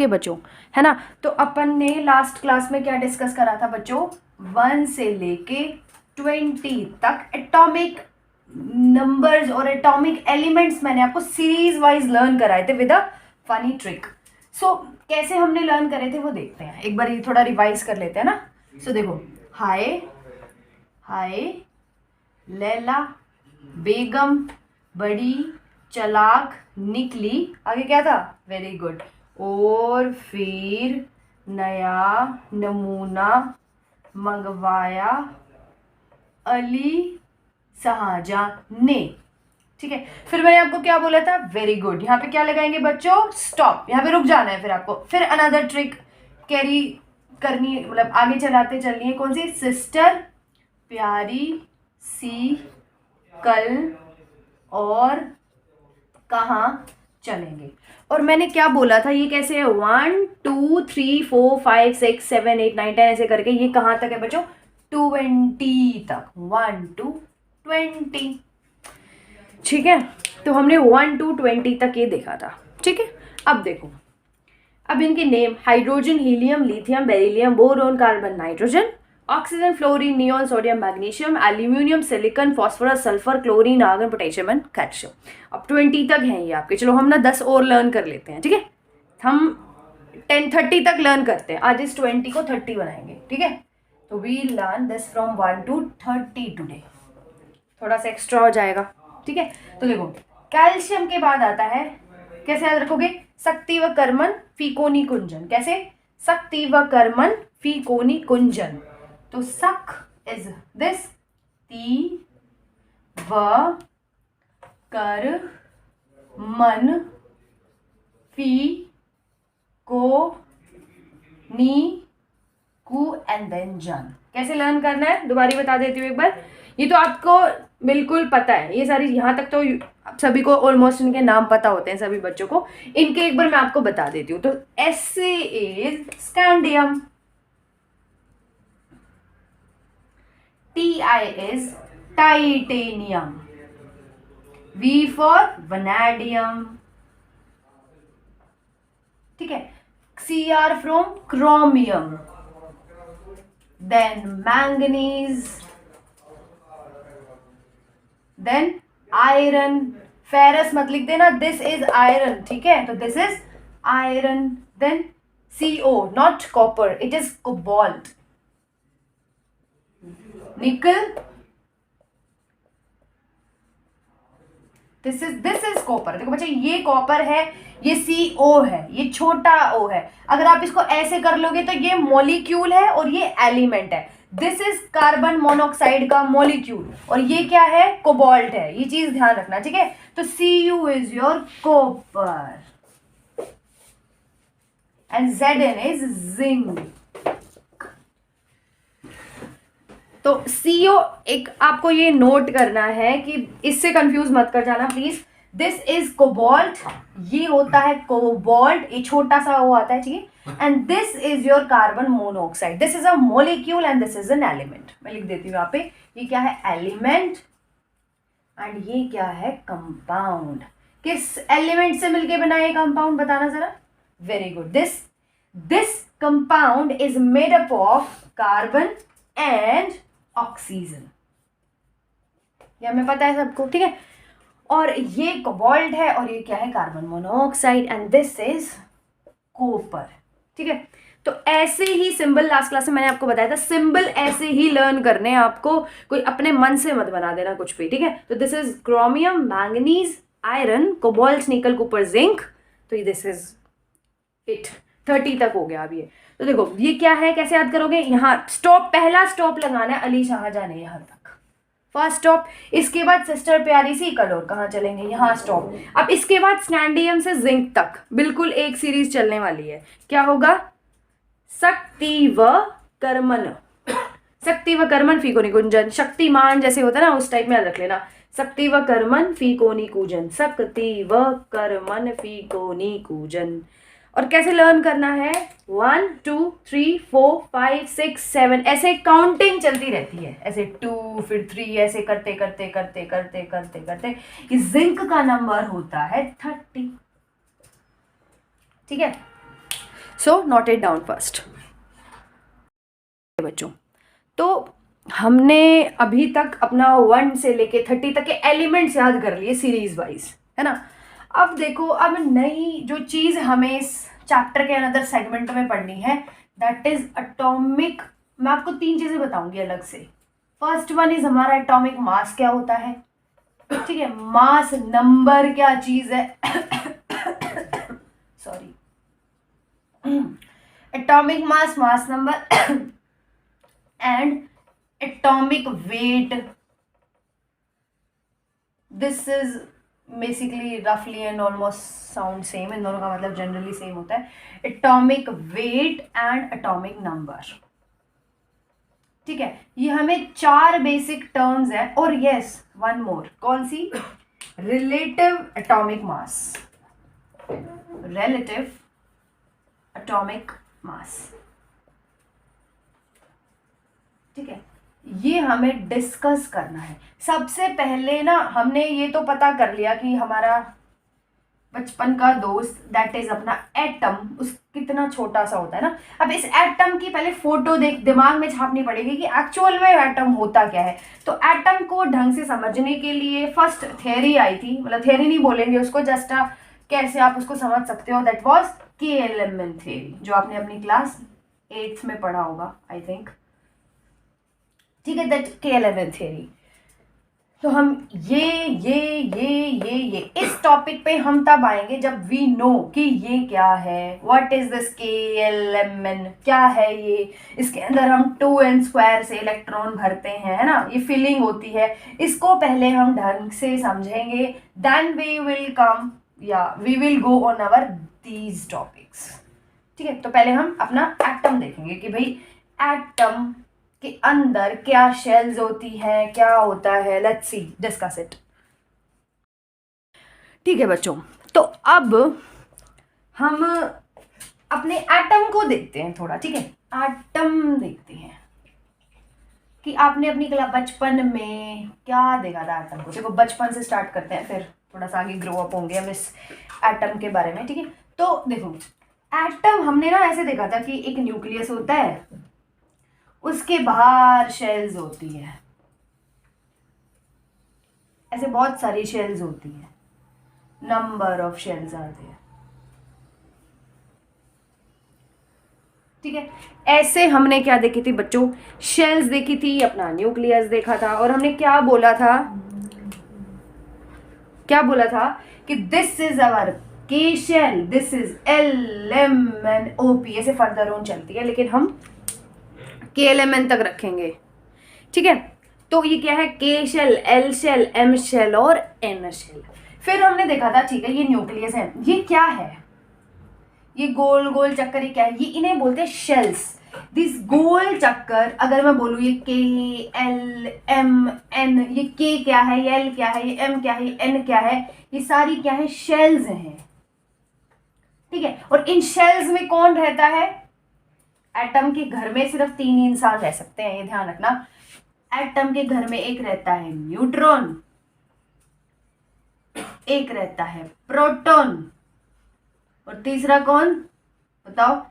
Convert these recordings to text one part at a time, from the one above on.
बच्चों, है ना। तो अपन ने लास्ट क्लास में क्या डिस्कस करा था बच्चों, 1 से लेके 20 तक एटॉमिक नंबर्स और एटॉमिक एलिमेंट्स मैंने आपको सीरीज वाइज लर्न कराए थे विद अ फनी ट्रिक। सो कैसे हमने लर्न करे थे वो देखते हैं, एक बार ये थोड़ा रिवाइज कर लेते हैं ना। सो देखो, हाय हाय लैला बेगम बड़ी चालाक निकली, आगे क्या था, वेरी गुड, और फिर नया नमूना मंगवाया अली शाहजहां ने। ठीक है, फिर मैंने आपको क्या बोला था, वेरी गुड, यहाँ पे क्या लगाएंगे बच्चों, स्टॉप, यहाँ पे रुक जाना है फिर आपको। फिर अनदर ट्रिक कैरी करनी है, मतलब आगे चलाते चलनी है, कौन सी, सिस्टर प्यारी सी कल और कहाँ चलेंगे। और मैंने क्या बोला था, ये कैसे है, 1 2 3 4 5 6 7 8 9 10 ऐसे करके ये कहाँ तक है बच्चों, 20 तक, 1 to 20। ठीक है, तो हमने 1 to 20 तक ये देखा था। ठीक है, अब देखो, अब इनके name, hydrogen helium lithium beryllium boron carbon nitrogen, oxygen fluorine neon sodium magnesium aluminium silicon phosphorus sulphur chlorine argon potassium and calcium. अब 20 तक हैं ये आपके। चलो हम ना 10 और लर्न कर लेते हैं। ठीक है, हम 30 तक लर्न करते हैं, आज इस 20 को 30 बनाएंगे। ठीक है, तो we learn this from 1 to 30 today, थोड़ा सा एक्स्ट्रा हो जाएगा। ठीक है, तो देखो कैल्शियम के बाद आता है, कैसे याद रखोगे, शक्ति व कर्मन फीकोनी कुंजन। कैसे, शक्ति व कर्मन फीकोनी कुंजन। तो सक इज दिस, ती व कर मन फी को नी कु एंड देन जन। कैसे लर्न करना है दोबारा बता देती हूँ एक बार, ये तो आपको बिल्कुल पता है, ये सारी यहाँ तक तो सभी को ऑलमोस्ट इनके नाम पता होते हैं सभी बच्चों को। इनके एक बार मैं आपको बता देती हूँ। तो S is scandium, Ti is titanium, V for vanadium। ठीक है, Cr from chromium, then manganese, then iron, ferrous मत लिख देना, दिस इज आयरन। ठीक है, तो this is iron, then CO not copper, it is cobalt, nickel, this is copper. देखो बच्चे, ये कॉपर है, ये CO है, ये छोटा O है। अगर आप इसको ऐसे कर लोगे तो ये मॉलिक्यूल है और ये एलिमेंट है। दिस इज कार्बन मोनोऑक्साइड का मॉलिक्यूल और ये क्या है, कोबाल्ट है। ये चीज ध्यान रखना। ठीक है, तो Cu is your copper and Zn is zinc. तो CO एक आपको ये नोट करना है कि इससे कंफ्यूज मत कर जाना प्लीज। दिस इज कोबाल्ट, ये होता है कोबाल्ट, ये छोटा सा वो आता है। ठीक है, and this is your carbon monoxide, this is a molecule and this is an element. मैं लिख देती हूँ यहाँ पे, ये क्या है, एलिमेंट, एंड ये क्या है, कंपाउंड। किस एलिमेंट से मिलके बना है कंपाउंड, बताना जरा। Very good, this compound is made up of carbon and oxygen, ये हमें पता है सबको। ठीक है, और ये कोबाल्ट है और ये क्या है, carbon monoxide, and this is copper. ठीक है, तो ऐसे ही सिंबल लास्ट क्लास में मैंने आपको बताया था, सिंबल ऐसे ही लर्न करने हैं आपको, कोई अपने मन से मत बना देना कुछ भी। ठीक है, तो this is chromium manganese iron cobalt nickel copper zinc. तो दिस इज इट, 30 तक हो गया अब ये। तो देखो ये क्या है, कैसे याद करोगे, यहाँ स्टॉप, पहला स्टॉप लगाना है अली शाहजहां ने, यहाँ तक फर्स्ट स्टॉप। इसके बाद सिस्टर प्यारी सी कलोर, कहाँ चलेंगे, यहाँ स्टॉप। अब इसके बाद स्कैंडियम से जिंक तक बिल्कुल एक सीरीज चलने वाली है। क्या होगा, शक्ति व कर्मन, शक्ति व कर्मन फीकोनी कुंजन, शक्तिमान जैसे होता है ना उस टाइप में याद रख लेना, शक्ति व कर्मन फीकोनी कूजन, शक्ति व कर्मन फीकोनी कूजन। और कैसे लर्न करना है, 1 2 3 4 5 6 7 ऐसे काउंटिंग चलती रहती है, ऐसे 2 फिर 3 ऐसे करते करते करते करते करते करते ये जिंक का नंबर होता है 30। ठीक है, so note it down first बच्चों। तो हमने अभी तक अपना 1 से लेके 30 तक के एलिमेंट्स याद कर लिए सीरीज वाइज, है ना। अब देखो, अब नई जो चीज़ हमें इस चैप्टर के अनदर सेगमेंट में पढ़नी है, दैट इज एटॉमिक। मैं आपको 3 चीज़ें बताऊंगी अलग से। फर्स्ट वन इज हमारा एटॉमिक मास क्या होता है, ठीक है, मास नंबर क्या चीज़ है sorry, atomic mass, mass number and atomic weight. This is basically roughly and almost sound same, इन दोनों का मतलब जनरली सेम होता है, atomic weight and atomic number, ठीक है। ये हमें 4 बेसिक टर्म्स हैं, और यस वन मोर, कौन सी, relative atomic mass, relative atomic mass, ठीक है। ये हमें डिस्कस करना है। सबसे पहले ना हमने ये तो पता कर लिया कि हमारा बचपन का दोस्त दैट इज अपना एटम, उस कितना छोटा सा होता है ना। अब इस एटम की पहले फोटो दिमाग में छापनी पड़ेगी कि एक्चुअल में एटम होता क्या है। तो एटम को ढंग से समझने के लिए फर्स्ट थ्योरी आई थी, मतलब थ्योरी नहीं बोलेंगे उसको, जस्ट कैसे आप उसको समझ सकते हो, दैट वाज केएलएमएन थ्योरी, जो आपने अपनी क्लास 8th में पढ़ा होगा आई थिंक, ठीक है, दैट केएलएमएन थ्योरी। तो हम ये इस टॉपिक पे हम तब आएंगे जब वी नो कि ये क्या है, व्हाट इज दिस केएलएमएन, क्या है ये। इसके अंदर हम 2n² से इलेक्ट्रॉन भरते हैं, है ना, ये फीलिंग होती है। इसको पहले हम ढंग से समझेंगे, देन वी विल कम या we will go on our these topics, ठीक है। तो पहले हम अपना एटम देखेंगे कि भाई एटम के अंदर क्या शेल्स होती है, क्या होता है, लेट्स सी, डिस्कस इट, ठीक है बच्चों। तो अब हम अपने एटम को देखते हैं थोड़ा, ठीक है, एटम देखते हैं कि आपने अपनी बचपन में क्या देखा था एटम को। देखो बचपन से स्टार्ट करते हैं, फिर थोड़ा सा आगे ग्रो अप होंगे हम इस एटम के बारे में, ठीक है। तो देखो एटम हमने ना ऐसे देखा था कि एक न्यूक्लियस होता है, उसके बाहर शेल्स होती है, ऐसे बहुत सारी शेल्स होती है, नंबर ऑफ शेल्स आते हैं, ठीक है। ऐसे हमने क्या देखी थी बच्चों, शेल्स देखी थी, अपना न्यूक्लियस देखा था, और हमने क्या बोला था कि दिस इज अवर के शेल, दिस इज LMNOP, ऐसे फर्दर ऑन चलती है, लेकिन हम KLMN तक रखेंगे, ठीक है। तो ये क्या है, K shell, L shell, M shell और N शेल। फिर हमने देखा था, ठीक है, ये न्यूक्लियस है, ये क्या है, ये गोल गोल चक्कर, ये क्या है, ये इन्हें बोलते हैं शेल्स। दिस गोल चक्कर, अगर मैं बोलूँ ये KLMN, ये K क्या है, ये L क्या है, ये M क्या है, ये N क्या है, ये सारी क्या है, शेल्स हैं, ठीक है। और इन शेल्स में कौन रहता है, एटम के घर में सिर्फ 3 इंसान रह सकते हैं, ये ध्यान रखना। एटम के घर में एक रहता है न्यूट्रॉन, एक रहता है प्रोटॉन, और तीसरा कौन बताओ,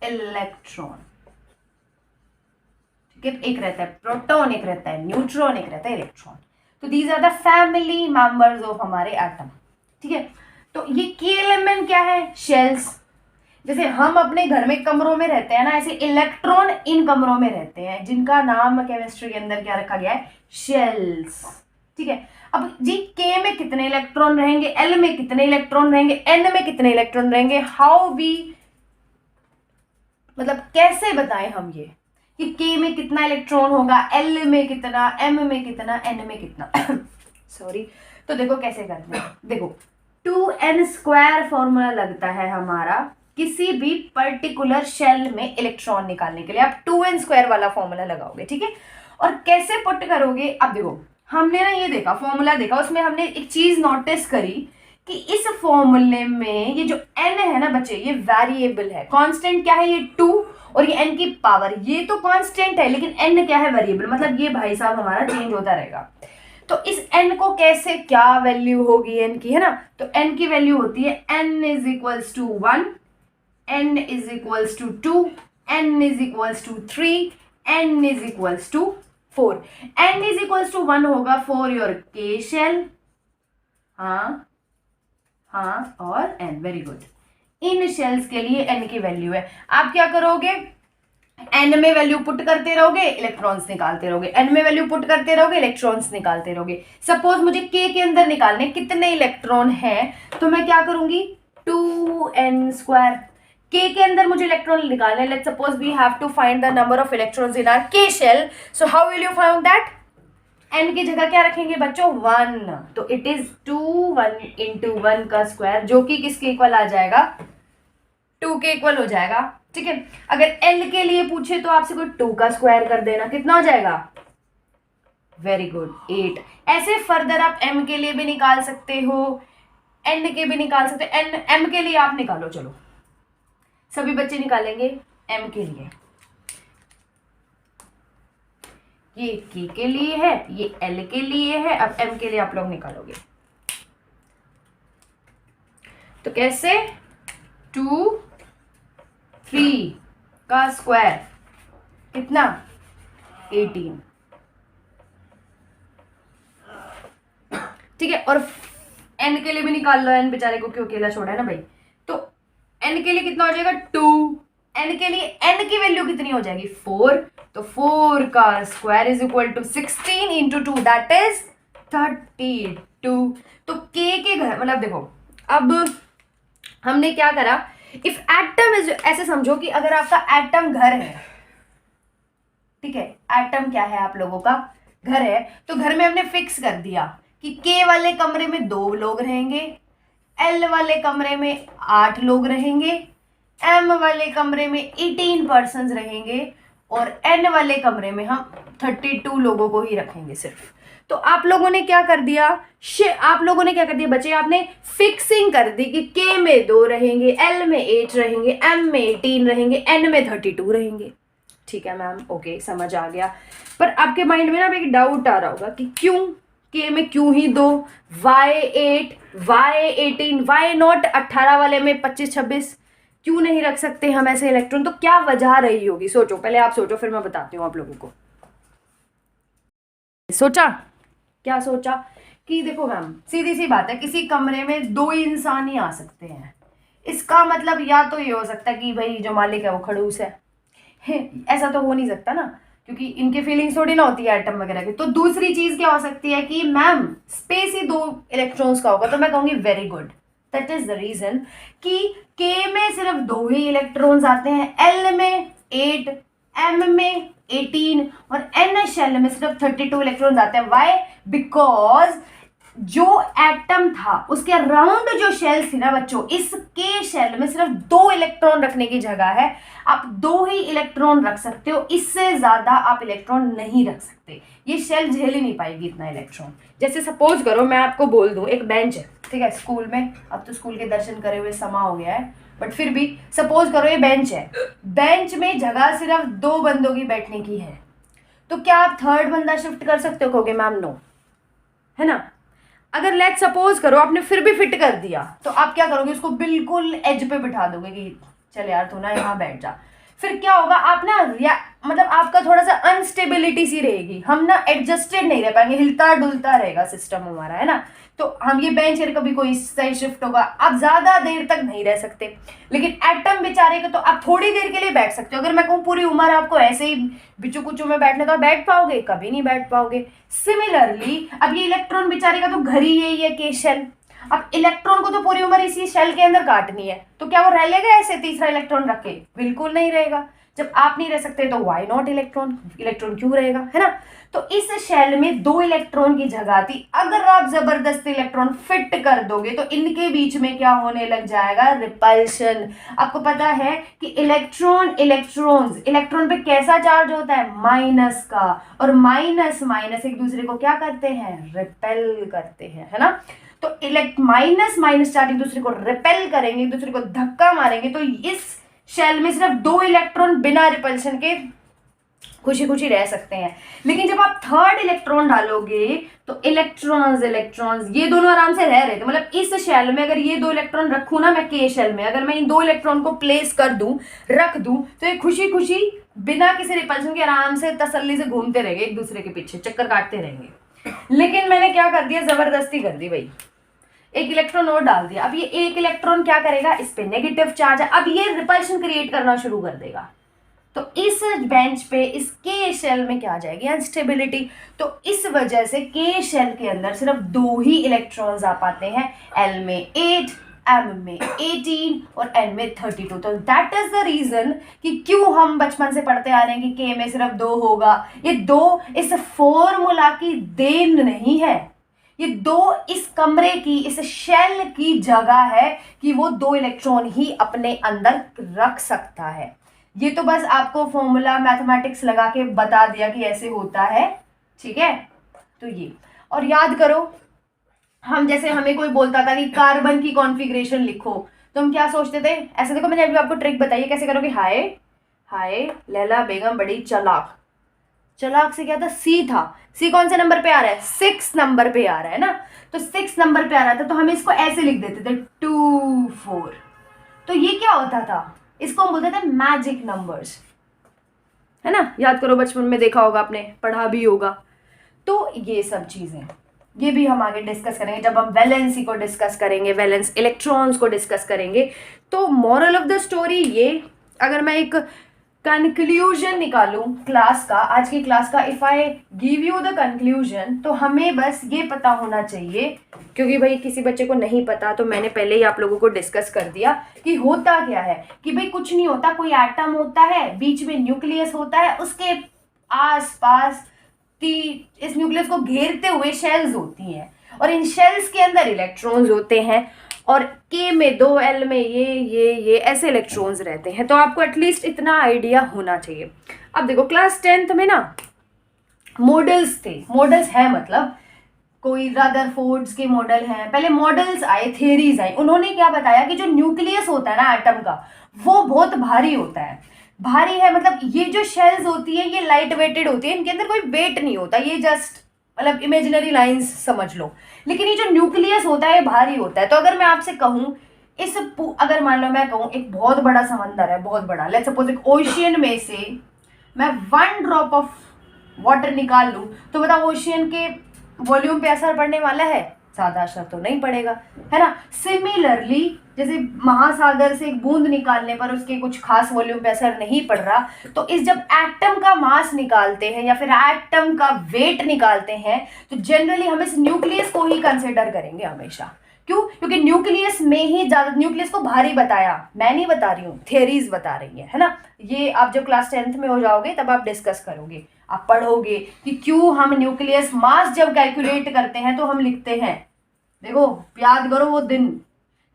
इलेक्ट्रॉन, ठीक है। एक रहता है प्रोटॉन, एक रहता है न्यूट्रॉन, एक रहता है इलेक्ट्रॉन। तो these are the family members of हमारे एटम, ठीक है। तो ये KLMN क्या है, शेल्स। जैसे हम अपने घर में कमरों में रहते हैं ना, ऐसे इलेक्ट्रॉन इन कमरों में रहते हैं, जिनका नाम केमिस्ट्री के अंदर क्या रखा गया है, शेल्स, ठीक है। अब जी K में कितने इलेक्ट्रॉन रहेंगे, L में कितने इलेक्ट्रॉन रहेंगे, N में कितने इलेक्ट्रॉन रहेंगे, हाउ वी, मतलब कैसे बताएं हम ये कि K में कितना इलेक्ट्रॉन होगा, L में कितना, M में कितना, N में कितना सॉरी। तो देखो कैसे करते हैं, देखो 2n² फॉर्मूला लगता है हमारा किसी भी पर्टिकुलर शेल में इलेक्ट्रॉन निकालने के लिए। आप 2n² वाला फॉर्मूला लगाओगे, ठीक है। और कैसे पुट करोगे, अब देखो हमने ना ये देखा, फॉर्मूला देखा, उसमें हमने एक चीज नोटिस करी कि इस फॉर्मूले में ये जो n है ना बच्चे, ये वेरिएबल है। कांस्टेंट क्या है, ये 2, और ये n की पावर, ये तो कांस्टेंट है, लेकिन n क्या है, वेरिएबल, मतलब ये भाई साहब हमारा चेंज होता रहेगा। तो इस n को क्या वैल्यू होगी n की, है ना। तो n की वैल्यू होती है n = 1, n is equals to 2, n is equals to 3, n is equals to 4। n is equals to 1 होगा फॉर योर k शेल, हाँ हाँ, और n, वेरी गुड। इन शेल्स के लिए n की वैल्यू है। आप क्या करोगे, n में वैल्यू पुट करते रहोगे, इलेक्ट्रॉन्स निकालते रहोगे, n में वैल्यू पुट करते रहोगे, इलेक्ट्रॉन्स निकालते रहोगे। सपोज मुझे k के अंदर निकालने कितने इलेक्ट्रॉन हैं, तो मैं क्या करूंगी, 2n²। k के अंदर मुझे इलेक्ट्रॉन निकालने, let's suppose we have to find the number of electrons in our k shell, so how will you find that. n की जगह क्या रखेंगे बच्चों, 1, तो इट इज 2 1 इंटू 1 का स्क्वायर, जो कि किसके इक्वल आ जाएगा, 2 के इक्वल हो जाएगा। ठीक है, अगर l के लिए पूछे तो आपसे कोई 2 का स्क्वायर कर देना, कितना हो जाएगा, वेरी गुड, 8। ऐसे फर्दर आप m के लिए भी निकाल सकते हो, n के भी निकाल सकते हो। m के लिए आप निकालो, चलो सभी बच्चे निकालेंगे m के लिए। ये k के लिए है, ये l के लिए है, अब m के लिए आप लोग निकालोगे। तो कैसे, 2 3 का स्क्वायर कितना, 18। ठीक है, और n के लिए भी निकाल लो, n बेचारे को क्यों अकेला छोड़ा है ना भाई। तो n के लिए कितना हो जाएगा, 2। n के लिए n की वैल्यू कितनी हो जाएगी, 4, तो 4 का square is equal to 16 into 2, that is 32। तो k के घर, मतलब देखो अब हमने क्या करा, इफ एटम इज, ऐसे समझो कि अगर आपका एटम घर है, ठीक है, एटम क्या है, आप लोगों का घर है, तो घर में हमने फिक्स कर दिया कि k वाले कमरे में 2 लोग रहेंगे, l वाले कमरे में 8 लोग रहेंगे, m वाले कमरे में 18 पर्सन्स रहेंगे, और n वाले कमरे में हम 32 लोगों को ही रखेंगे सिर्फ। तो आप लोगों ने क्या कर दिया, बच्चे, आपने फिक्सिंग कर दी कि k में 2 रहेंगे, l में 8 रहेंगे, m में 18 रहेंगे, n में 32 रहेंगे। ठीक है मैम, ओके, समझ आ गया। पर आपके माइंड में ना एक डाउट आ रहा होगा कि क्यों k में क्यों ही 2, y8 y18 y नॉट 18 वाले में 25 26 क्यों नहीं रख सकते हम ऐसे इलेक्ट्रॉन, तो क्या वजह रही होगी, सोचो, पहले आप सोचो फिर मैं बताती हूँ आप लोगों को। सोचा, क्या सोचा कि देखो मैम, सीधी सी बात है, किसी कमरे में 2 इंसान ही आ सकते हैं। इसका मतलब या तो ये हो सकता है कि भाई जो मालिक है वो खड़ूस है, ऐसा तो हो नहीं सकता ना, क्योंकि इनके फीलिंग्स थोड़ी ना होती है एटम वगैरह की। तो दूसरी चीज क्या हो सकती है कि मैम स्पेस ही 2 इलेक्ट्रॉन्स का होगा, तो मैं कहूंगी very good, that is the reason कि k में सिर्फ 2 ही इलेक्ट्रॉन्स आते हैं, l में 8, m में 18 और n शेल में सिर्फ 32 इलेक्ट्रॉन्स आते हैं। व्हाई, बिकॉज जो एटम था उसके अराउंड जो शेल थी ना बच्चों, इस के शेल में सिर्फ 2 इलेक्ट्रॉन रखने की जगह है, आप 2 ही इलेक्ट्रॉन रख सकते हो, इससे ज्यादा आप इलेक्ट्रॉन नहीं रख सकते। ये शेल झेल ही नहीं पाएगी इतना इलेक्ट्रॉन। जैसे सपोज करो मैं आपको बोल दूं, एक बेंच है, ठीक है, स्कूल में, अब तो स्कूल के दर्शन करे हुए समा हो गया है, बट फिर भी सपोज करो ये बेंच है, बेंच में जगह सिर्फ 2 बंदों की बैठने की है, तो क्या आप 3rd बंदा शिफ्ट कर सकते हो, कहोगे मैम नो, है ना। अगर लेट सपोज करो आपने फिर भी फिट कर दिया, तो आप क्या करोगे, उसको बिल्कुल एज पे बिठा दोगे कि चल यार तू ना यहाँ बैठ जा। फिर क्या होगा, आप ना मतलब आपका थोड़ा सा अनस्टेबिलिटी सी रहेगी, हम ना एडजस्टेड नहीं रह पाएंगे, हिलता डुलता रहेगा सिस्टम हमारा, है ना। तो हम ये बेंच है, कभी कोई सही शिफ्ट होगा, आप ज्यादा देर तक नहीं रह सकते। लेकिन एटम बेचारे का तो आप थोड़ी देर के लिए बैठ सकते हो। अगर मैं कहूँ पूरी उम्र आपको ऐसे ही बिचू कुचू में बैठने, तो आप बैठ पाओगे, कभी नहीं बैठ पाओगे। सिमिलरली अब ये इलेक्ट्रॉन बेचारे का तो घर ही यही है के शेल, अब इलेक्ट्रॉन को तो पूरी उम्र इसी शेल के अंदर काटनी है, तो क्या वो रह लेगा ऐसे तीसरा इलेक्ट्रॉन रख के, बिल्कुल नहीं रहेगा। जब आप नहीं रह सकते तो वाई नॉट इलेक्ट्रॉन, इलेक्ट्रॉन क्यों रहेगा, है ना। तो इस शेल में 2 इलेक्ट्रॉन की जगह थी, अगर आप जबरदस्ती इलेक्ट्रॉन फिट कर दोगे तो इनके बीच में क्या होने लग जाएगा, रिपल्शन। आपको पता है कि इलेक्ट्रॉन पे कैसा चार्ज होता है, माइनस का, और माइनस माइनस एक दूसरे को क्या करते हैं, रिपेल करते हैं, है ना। तो माइनस चार्ज एक दूसरे को रिपेल करेंगे, एक दूसरे को धक्का मारेंगे, तो इस शेल में सिर्फ 2 इलेक्ट्रॉन बिना रिपल्शन के खुशी खुशी रह सकते हैं। लेकिन जब आप थर्ड इलेक्ट्रॉन डालोगे तो इलेक्ट्रॉन्स इलेक्ट्रॉन्स ये दोनों आराम से रह रहे थे, मतलब इस शेल में अगर ये 2 इलेक्ट्रॉन रखूं ना मैं के शेल में, अगर मैं इन 2 इलेक्ट्रॉन को प्लेस कर दूं, रख दूं, तो ये खुशी खुशी बिना किसी रिपल्शन के आराम से तसल्ली से घूमते रहेंगे, एक दूसरे के पीछे चक्कर काटते रहेंगे। लेकिन मैंने क्या कर दिया, जबरदस्ती कर दी भाई, एक इलेक्ट्रॉन और डाल दिया। अब ये एक इलेक्ट्रॉन क्या करेगा, इस पे नेगेटिव चार्ज है, अब ये रिपल्शन क्रिएट करना शुरू कर देगा। तो इस बेंच पे इस के शेल में क्या आ जाएगी, अनस्टेबिलिटी। तो इस वजह से के शेल के अंदर सिर्फ 2 ही इलेक्ट्रॉन्स आ पाते हैं, एल में 8, एम में 18 और एन में 32। तो दैट इज द रीजन कि क्यों हम बचपन से पढ़ते आ रहे हैं कि के में सिर्फ 2 होगा। ये 2 इस फॉर्मूला की देन नहीं है, ये 2 इस कमरे की, इस शेल की जगह है कि वो 2 इलेक्ट्रॉन ही अपने अंदर रख सकता है। ये तो बस आपको फॉर्मूला मैथमेटिक्स लगा के बता दिया कि ऐसे होता है, ठीक है। तो ये और याद करो, हम जैसे हमें कोई बोलता था कि कार्बन की कॉन्फ़िगरेशन लिखो, तो हम क्या सोचते थे, ऐसे देखो मैंने अभी आपको ट्रिक बताई है कैसे करोगे। हाय हाय लैला बेगम बड़ी चालाक, चालाक से क्या था, सी था, सी कौन से नंबर पे आ रहा है, 6 नंबर पे आ रहा है ना, तो 6 नंबर पे आ रहा था, तो हम इसको ऐसे लिख देते थे 2 4। तो ये क्या होता था, इसको हम बोलते थे मैजिक नंबर्स, है ना। याद करो, बचपन में देखा होगा आपने, पढ़ा भी होगा। तो ये सब चीजें, ये भी हम आगे डिस्कस करेंगे जब हम वैलेंसी को डिस्कस करेंगे, वैलेंस इलेक्ट्रॉन्स को डिस्कस करेंगे। तो मॉरल ऑफ द स्टोरी ये, अगर मैं एक कंक्लूजन निकालूं क्लास का, आज की क्लास का, if I give you the conclusion, तो हमें बस ये पता होना चाहिए, क्योंकि भाई किसी बच्चे को नहीं पता, तो मैंने पहले ही आप लोगों को डिस्कस कर दिया कि होता क्या है, कि भाई कुछ नहीं होता, कोई एटम होता है, बीच में न्यूक्लियस होता है, उसके आस पास इस न्यूक्लियस को घेरते हुए शेल्स होती हैं, और इन शेल्स के अंदर इलेक्ट्रॉन्स होते हैं, और के में 2, एल में ये ऐसे इलेक्ट्रॉन्स रहते हैं। तो आपको एटलीस्ट इतना आइडिया होना चाहिए। अब देखो क्लास 10th में ना मॉडल्स थे, मॉडल्स है मतलब कोई रदरफोर्ड्स के मॉडल हैं, पहले मॉडल्स आए, थ्योरीज आई, उन्होंने क्या बताया कि जो न्यूक्लियस होता है ना एटम का, वो बहुत भारी होता है। भारी है मतलब ये जो शेल्स होती है ये लाइट वेटेड होती है, इनके अंदर कोई वेट नहीं होता, ये जस्ट मतलब इमेजिनरी लाइंस समझ लो। लेकिन ये जो न्यूक्लियस होता है ये भारी होता है। तो अगर मैं आपसे कहूं अगर मान लो मैं कहूं एक बहुत बड़ा समंदर है, बहुत बड़ा, लेट्स सपोज एक ओशियन में से मैं 1 ड्रॉप ऑफ वाटर निकाल लूं, तो बताओ ओशियन के वॉल्यूम पे असर पड़ने वाला है, ज्यादा असर तो नहीं पड़ेगा, है ना। सिमिलरली जैसे महासागर से एक बूंद निकालने पर उसके कुछ खास वॉल्यूम पे असर नहीं पड़ रहा, तो इस जब एटम का मास निकालते हैं या फिर एटम का वेट निकालते हैं, तो जनरली हम इस न्यूक्लियस को ही कंसिडर करेंगे हमेशा। क्यों, क्योंकि न्यूक्लियस में ही ज्यादा, न्यूक्लियस को भारी बताया, मैं नहीं बता रही हूँ, थियरीज बता रही है ना। ये आप जब क्लास 10th में हो जाओगे तब आप डिस्कस करोगे, आप पढ़ोगे कि क्यों हम न्यूक्लियस मास जब कैलकुलेट करते हैं तो हम लिखते हैं, देखो याद करो वो दिन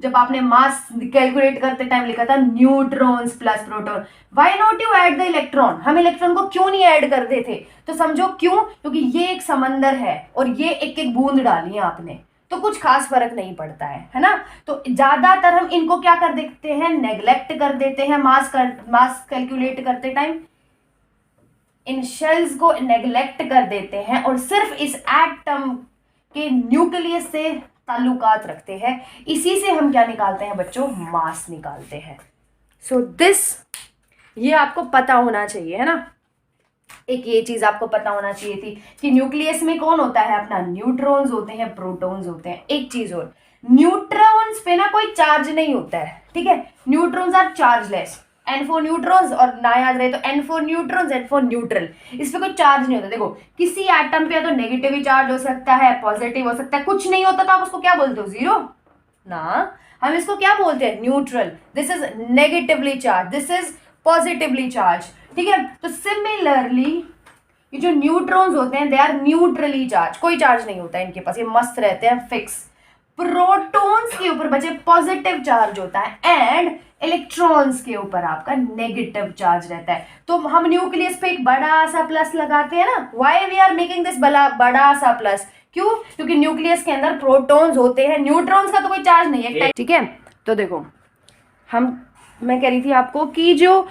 जब आपने मास कैलकुलेट करते टाइम लिखा था neutrons plus proton, why not you add the electron, हम इलेक्ट्रॉन को क्यों नहीं ऐड करते थे, तो समझो क्यों, क्योंकि ये एक समंदर है और ये एक एक बूंद डाली है आपने, तो कुछ खास फर्क नहीं पड़ता है ना। तो ज्यादातर हम इनको क्या कर देते हैं, नेग्लेक्ट कर देते हैं मास कैलकुलेट करते टाइम, इन शेल्स को नेग्लेक्ट कर देते हैं और सिर्फ इस एटम के न्यूक्लियस से ताल्लुकात रखते हैं। इसी से हम क्या निकालते हैं बच्चों, मास निकालते हैं। सो दिस ये आपको पता होना चाहिए, है ना। एक ये चीज आपको पता होना चाहिए थी कि न्यूक्लियस में कौन होता है अपना, न्यूट्रॉन्स होते हैं, प्रोटॉन्स होते हैं। एक चीज और, न्यूट्रॉन्स पे ना कोई चार्ज नहीं होता है, ठीक है, neutrons are chargeless, N4 neutrons, और ना याद रहे तो N4 न्यूट्रॉन्स, N4 न्यूट्रल, इस पे कोई चार्ज नहीं होता। देखो किसी एटम पे या तो नेगेटिव ही चार्ज हो सकता है, पॉजिटिव हो सकता है, कुछ नहीं होता तो आप उसको क्या बोलते हो, जीरो ना, हम इसको क्या बोलते हैं, neutral, this is negatively charge, this is positively charge, ठीक है। तो सिमिलरली ये जो न्यूट्रॉन्स होते हैं दे आर न्यूट्रली चार्ज, कोई चार्ज नहीं होता है इनके पास, ये मस्त रहते हैं फिक्स। प्रोटॉन्स के ऊपर बचे पॉजिटिव चार्ज होता है एंड इलेक्ट्रॉन्स के ऊपर आपका नेगेटिव चार्ज रहता है। तो हम न्यूक्लियस पे एक बड़ा सा प्लस लगाते हैं ना, why we are making this बड़ा सा प्लस, क्यों, क्योंकि न्यूक्लियस के अंदर प्रोटॉन्स होते हैं, न्यूट्रॉन्स का तो कोई चार्ज नहीं है, ठीक है। तो देखो मैं कह रही थी आपको कि जो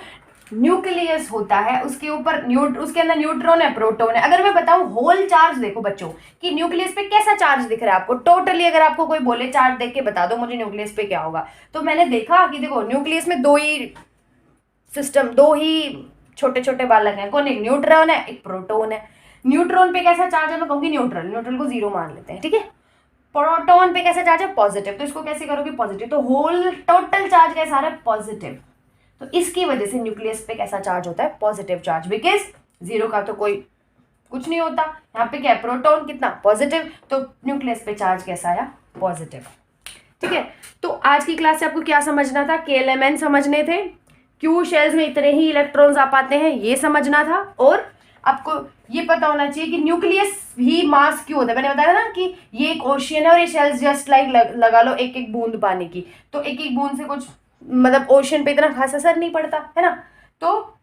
न्यूक्लियस होता है, उसके ऊपर उसके अंदर न्यूट्रॉन है, प्रोटॉन है। अगर मैं बताऊं होल चार्ज, देखो बच्चों कि न्यूक्लियस पे कैसा चार्ज दिख रहा है आपको, टोटली अगर आपको कोई बोले चार्ज देख के बता दो मुझे न्यूक्लियस पे क्या होगा, तो मैंने देखा कि देखो न्यूक्लियस में दो ही छोटे छोटे बालक हैं। कौन? एक न्यूट्रॉन है, एक प्रोटॉन है। न्यूट्रॉन पे कैसा चार्ज है? मैं कहूंगी न्यूट्रल, न्यूट्रल को 0 मान लेते हैं, ठीक है। प्रोटॉन पे कैसा चार्ज है? पॉजिटिव, तो इसको कैसे करोगे? पॉजिटिव, तो होल टोटल चार्ज कैसा आ रहा है? पॉजिटिव। तो इसकी वजह से न्यूक्लियस पे कैसा चार्ज होता है? पॉजिटिव चार्ज, बिकॉज 0 का तो कोई कुछ नहीं होता। यहाँ पे क्या है? प्रोटॉन कितना? पॉजिटिव, तो न्यूक्लियस पे चार्ज कैसा आया? पॉजिटिव, ठीक है। तो आज की क्लास से आपको क्या समझना था? KLMN समझने थे, क्यू शेल्स में इतने ही इलेक्ट्रॉन्स आ पाते हैं ये समझना था, और आपको ये पता होना चाहिए कि न्यूक्लियस ही मास क्यों होता है। मैंने बताया ना कि ये एक ओशियन है और ये शेल्स जस्ट लाइक लगा लो एक एक बूंद पानी की, तो एक एक बूंद से कुछ मतलब ओशियन पे इतना खास असर नहीं पड़ता है ना। तो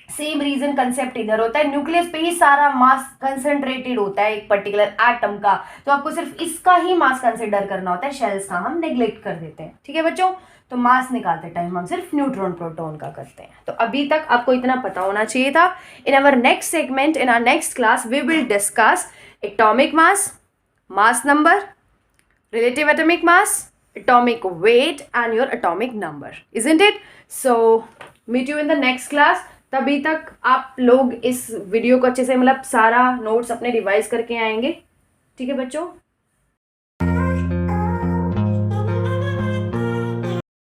सेम रीजन कंसेप्ट इधर होता है, न्यूक्लियस पे ही सारा मास कंसेंट्रेटेड होता है एक पर्टिकुलर एटम का, तो आपको सिर्फ इसका ही मास कंसिडर करना होता है, शेल्स का हम नेग्लेक्ट कर देते हैं, ठीक है बच्चों। तो मास निकालते टाइम हम सिर्फ न्यूट्रॉन प्रोटॉन का करते हैं। तो अभी तक आपको इतना पता होना चाहिए था। In our next segment, in our next class, we will discuss atomic mass, mass number, relative atomic mass, atomic weight and your atomic number, isn't it? So meet you in the next class. तभी तक आप लोग इस video को अच्छे से मतलब सारा नोट्स अपने रिवाइज करके आएंगे, ठीक है बच्चों।